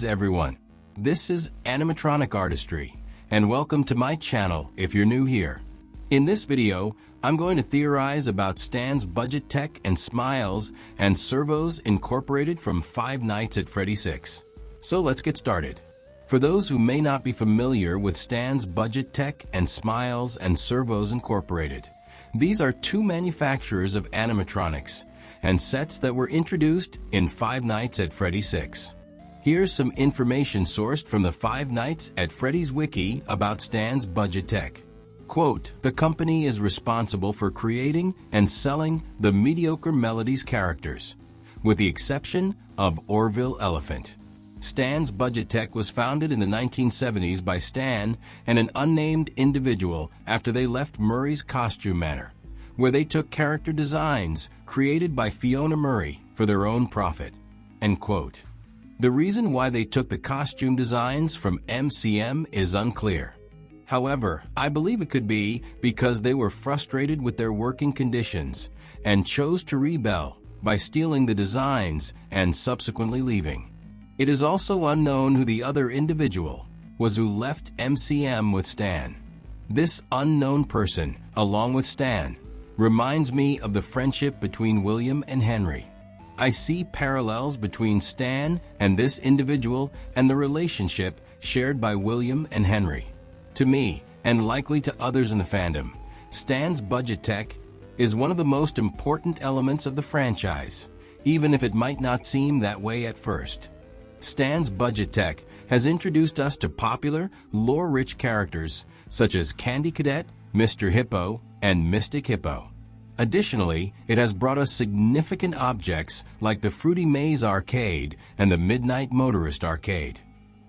Greetings everyone. This is Animatronic-Artistry, and welcome to my channel if you're new here. In this video, I'm going to theorize about Stan's budget tech and Smiles and Servos Incorporated from Five Nights at Freddy's 6. So let's get started. For those who may not be familiar with Stan's budget tech and Smiles and Servos Incorporated, these are two manufacturers of animatronics and sets that were introduced in Five Nights at Freddy's 6. Here's some information sourced from the Five Nights at Freddy's wiki about Stan's budget tech. Quote, the company is responsible for creating and selling the mediocre Melodies characters, with the exception of Orville Elephant. Stan's budget tech was founded in the 1970s by Stan and an unnamed individual after they left Murray's Costume Manor, where they took character designs created by Fiona Murray for their own profit. End quote. The reason why they took the costume designs from MCM is unclear. However, I believe it could be because they were frustrated with their working conditions and chose to rebel by stealing the designs and subsequently leaving. It is also unknown who the other individual was who left MCM with Stan. This unknown person, along with Stan, reminds me of the friendship between William and Henry. I see parallels between Stan and this individual and the relationship shared by William and Henry. To me, and likely to others in the fandom, Stan's budget tech is one of the most important elements of the franchise, even if it might not seem that way at first. Stan's budget tech has introduced us to popular, lore-rich characters such as Candy Cadet, Mr. Hippo, and Mystic Hippo. Additionally, it has brought us significant objects like the Fruity Maze Arcade and the Midnight Motorist Arcade.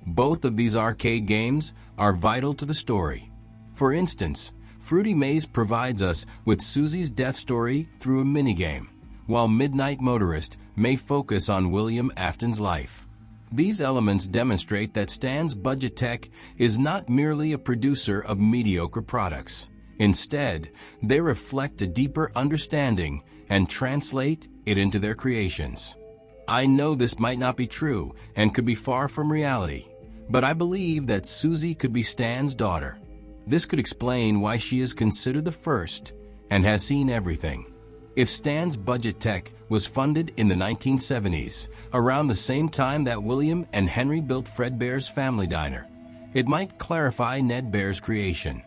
Both of these arcade games are vital to the story. For instance, Fruity Maze provides us with Susie's death story through a minigame, while Midnight Motorist may focus on William Afton's life. These elements demonstrate that Stan's budget tech is not merely a producer of mediocre products. Instead, they reflect a deeper understanding and translate it into their creations. I know this might not be true and could be far from reality, but I believe that Susie could be Stan's daughter. This could explain why she is considered the first and has seen everything. If Stan's budget tech was funded in the 1970s, around the same time that William and Henry built Fredbear's Family Diner, it might clarify Ned Bear's creation.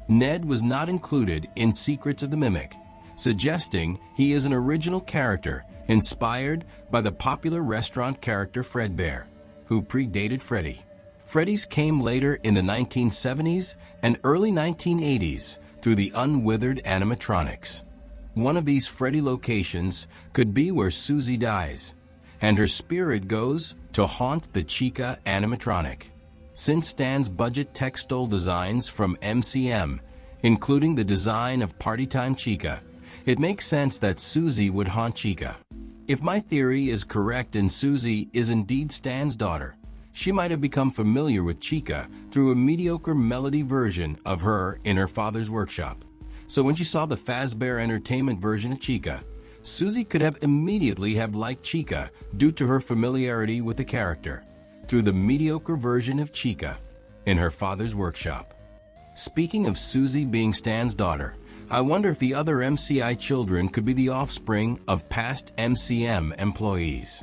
Ned was not included in Secrets of the Mimic, suggesting he is an original character inspired by the popular restaurant character Fredbear, who predated Freddy. Freddy's came later in the 1970s and early 1980s through the unwithered animatronics. One of these Freddy locations could be where Susie dies, and her spirit goes to haunt the Chica animatronic. Since Stan's budget tech stole designs from MCM, including the design of Party Time Chica, it makes sense that Susie would haunt Chica. If my theory is correct and Susie is indeed Stan's daughter, she might have become familiar with Chica through a mediocre Melody version of her in her father's workshop. So when she saw the Fazbear Entertainment version of Chica, Susie could have immediately have liked Chica due to her familiarity with the character through the mediocre version of Chica in her father's workshop. Speaking of Susie being Stan's daughter, I wonder if the other MCI children could be the offspring of past MCM employees.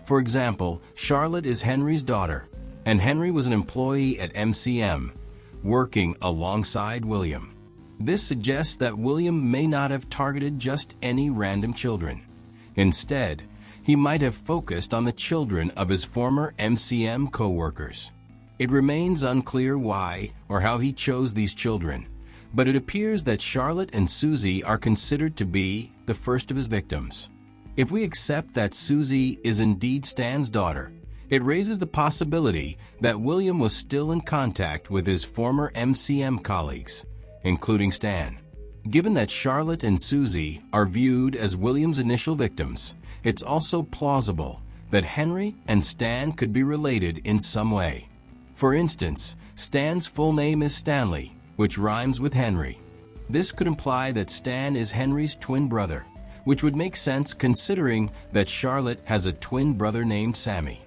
For example, Charlotte is Henry's daughter, and Henry was an employee at MCM, working alongside William. This suggests that William may not have targeted just any random children. Instead, he might have focused on the children of his former MCM co-workers. It remains unclear why or how he chose these children, but it appears that Charlotte and Susie are considered to be the first of his victims. If we accept that Susie is indeed Stan's daughter, it raises the possibility that William was still in contact with his former MCM colleagues, including Stan. Given that Charlotte and Susie are viewed as William's initial victims, it's also plausible that Henry and Stan could be related in some way. For instance, Stan's full name is Stanley, which rhymes with Henry. This could imply that Stan is Henry's twin brother, which would make sense considering that Charlotte has a twin brother named Sammy.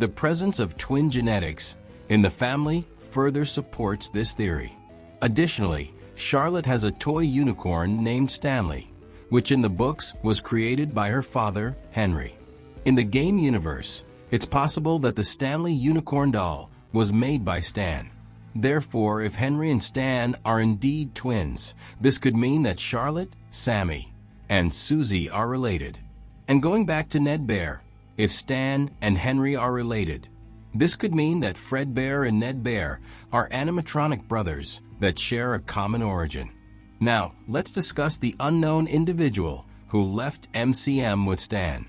The presence of twin genetics in the family further supports this theory. Additionally, Charlotte has a toy unicorn named Stanley, which in the books was created by her father, Henry. In the game universe, it's possible that the Stanley unicorn doll was made by Stan. Therefore, if Henry and Stan are indeed twins, this could mean that Charlotte, Sammy, and Susie are related. And going back to Ned Bear, if Stan and Henry are related, this could mean that Fred Bear and Ned Bear are animatronic brothers that share a common origin. Now, let's discuss the unknown individual who left MCM with Stan.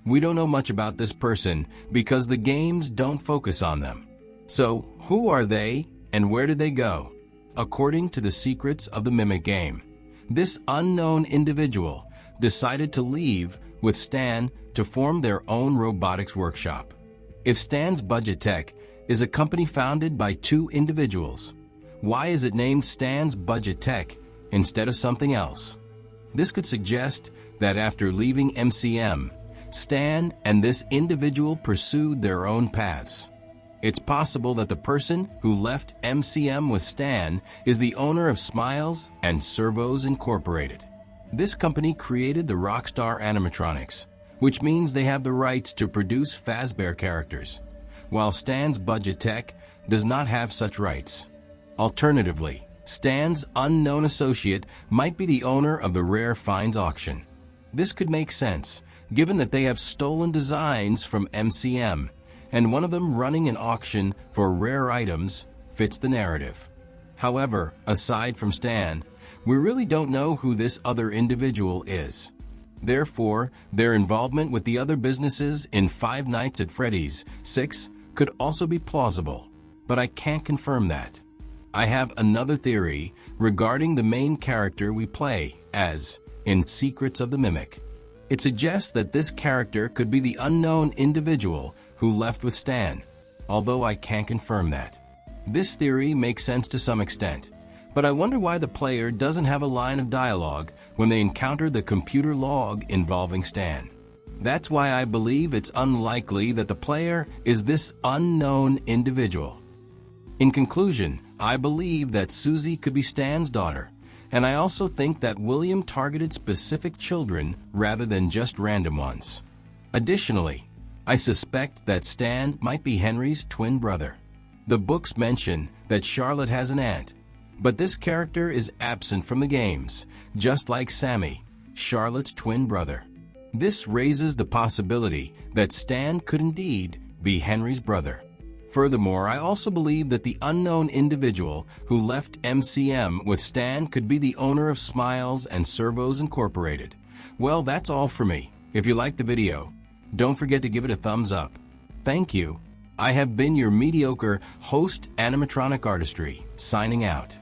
We don't know much about this person because the games don't focus on them. So, who are they and where did they go? According to the secrets of the Mimic game, this unknown individual decided to leave with Stan to form their own robotics workshop. If Stan's Budget Tech is a company founded by two individuals, why is it named Stan's Budget Tech instead of something else? This could suggest that after leaving MCM, Stan and this individual pursued their own paths. It's possible that the person who left MCM with Stan is the owner of Smiles and Servos Inc. This company created the Rockstar animatronics, which means they have the rights to produce Fazbear characters, while Stan's Budget Tech does not have such rights. Alternatively, Stan's unknown associate might be the owner of the Rare Finds auction. This could make sense, given that they have stolen designs from MCM, and one of them running an auction for rare items fits the narrative. However, aside from Stan, we really don't know who this other individual is. Therefore, their involvement with the other businesses in Five Nights at Freddy's 6 could also be plausible, but I can't confirm that. I have another theory regarding the main character we play as in Secrets of the Mimic. It suggests that this character could be the unknown individual who left with Stan, although I can't confirm that. This theory makes sense to some extent, but I wonder why the player doesn't have a line of dialogue when they encounter the computer log involving Stan. That's why I believe it's unlikely that the player is this unknown individual. In conclusion, I believe that Susie could be Stan's daughter, and I also think that William targeted specific children rather than just random ones. Additionally, I suspect that Stan might be Henry's twin brother. The books mention that Charlotte has an aunt, but this character is absent from the games, just like Sammy, Charlotte's twin brother. This raises the possibility that Stan could indeed be Henry's brother. Furthermore, I also believe that the unknown individual who left MCM with Stan could be the owner of Smiles and Servos Inc. Well, that's all for me. If you liked the video, don't forget to give it a thumbs up. Thank you. I have been your mediocre host, Animatronic-Artistry, signing out.